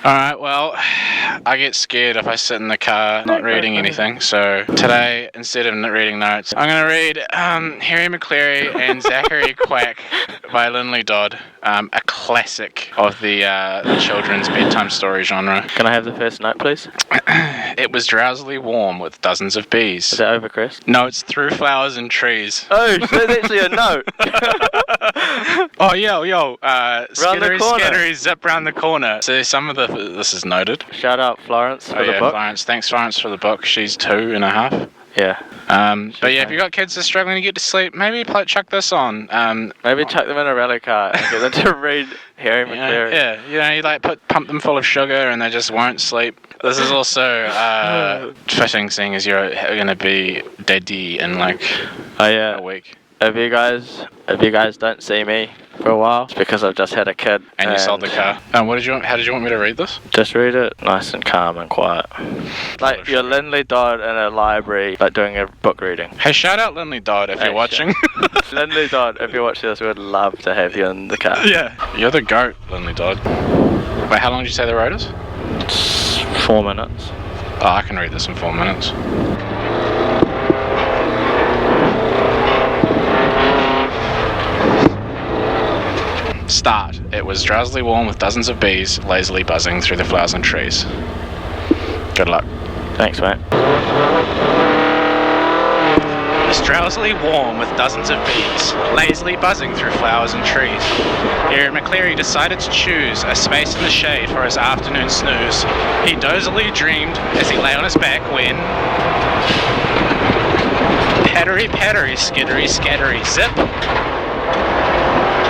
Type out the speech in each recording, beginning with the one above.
Alright, well, I get scared if I sit in the car not reading anything, so today, instead of reading notes, I'm going to read Harry Maclary and Zachary Quack by Linley Dodd, a classic of the children's bedtime story genre. Can I have the first note, please? It was drowsily warm with dozens of bees. Is that over, Chris? No, it's through flowers and trees. Oh, so that's actually a note. Oh, yo, skittery, corner. skittery, zip round the corner. So some of this is noted. Shout out Florence for the book. Florence. Thanks, Florence, for the book. She's 2.5. Yeah. But yeah, if you've got kids that are struggling to get to sleep, maybe chuck this on. Maybe chuck them in a rally car and get them to read Harry Maclary. Yeah, you like pump them full of sugar and they just won't sleep. This is also fitting, seeing as you're going to be daddy in like a week. If you guys don't see me for a while, it's because I've just had a kid. And you sold the car. How did you want me to read this? Just read it nice and calm and quiet. Like you're Linley Dodd in a library, like doing a book reading. Hey, shout out Linley Dodd if you're watching. Linley Dodd, if you're watching this, we would love to have you in the car. Yeah. You're the goat, Linley Dodd. Wait, how long did you say the road is? It's 4 minutes. Oh, I can read this in 4 minutes. Start. It was drowsily warm with dozens of bees lazily buzzing through the flowers and trees. Good luck. Thanks, mate. It was drowsily warm with dozens of bees lazily buzzing through flowers and trees. Harry Maclary decided to choose a space in the shade for his afternoon snooze. He dozily dreamed as he lay on his back when... Pattery, pattery, skittery, scattery, zip.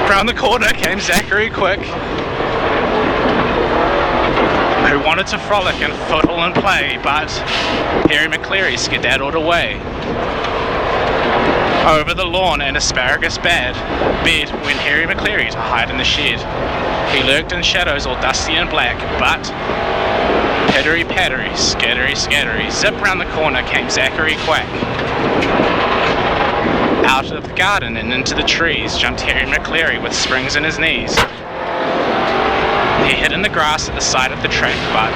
Round the corner came Zachary Quack, who wanted to frolic and football and play, but Harry Maclary skedaddled away. Over the lawn and asparagus bed went Harry Maclary to hide in the shed. He lurked in shadows all dusty and black, but pattery, pattery, scattery, scattery, zip round the corner came Zachary Quack. Out of the garden and into the trees jumped Harry Maclary with springs in his knees. He hid in the grass at the side of the track, but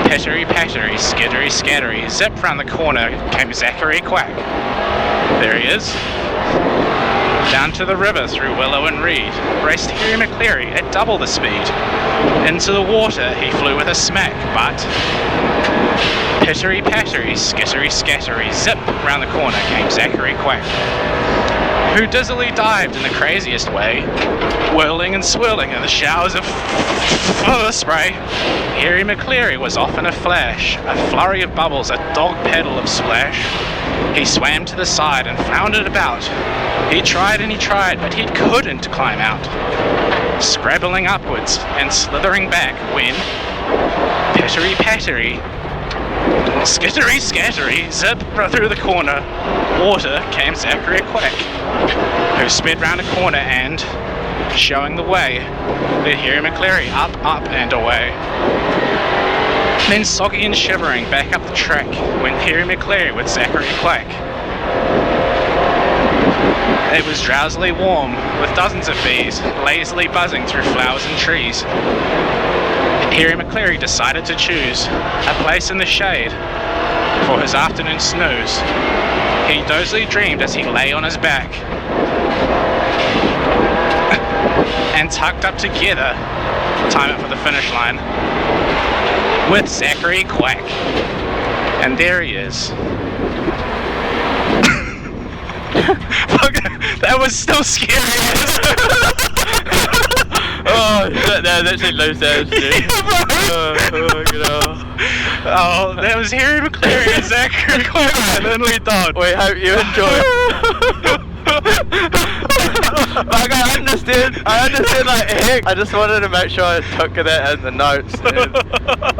pattery, pattery, skittery, scattery, zip round the corner came Zachary Quack. There he is. Down to the river through willow and reed raced Harry Maclary at double the speed. Into the water he flew with a smack, but pattery, pattery, skittery, scattery, zip round the corner came Zachary Quack, who dizzily dived in the craziest way, whirling and swirling in the showers of spray. Harry Maclary was off in a flash, a flurry of bubbles, a dog paddle of splash. He swam to the side and floundered about. He tried and he tried, but he couldn't climb out. Scrabbling upwards and slithering back when pattery, pattery, skittery, scattery, zip through the corner, water came Zachary Quack, who sped round a corner and, showing the way, led Harry Maclary up, up and away. Then soggy and shivering back up the track went Harry Maclary with Zachary Quack. It was drowsily warm with dozens of bees lazily buzzing through flowers and trees. Harry Maclary decided to choose a place in the shade for his afternoon snooze. He dozily dreamed as he lay on his back and tucked up together, time it for the finish line, with Zachary Quack. And there he is. Fuck, that was still scary. Oh, that actually low sounds, dude. Oh, that was Harry Maclary and Zachary Quack and Linley Dodd. We hope you enjoy. Like, I understood, like, heck. I just wanted to make sure I took that in the notes. And,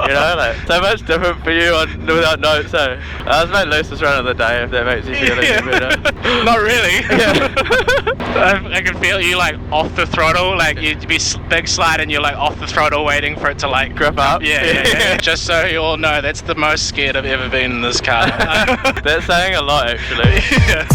you know, like, so much different for you without notes, so. That was my loosest run of the day, if that makes you feel any better. Not really. Yeah. I can feel you, like, off the throttle, like, you'd be big slide and you're, like, off the throttle waiting for it to, like, grip up. Yeah. Just so you all know, that's the most scared I've ever been in this car. That's saying a lot, actually. Yeah.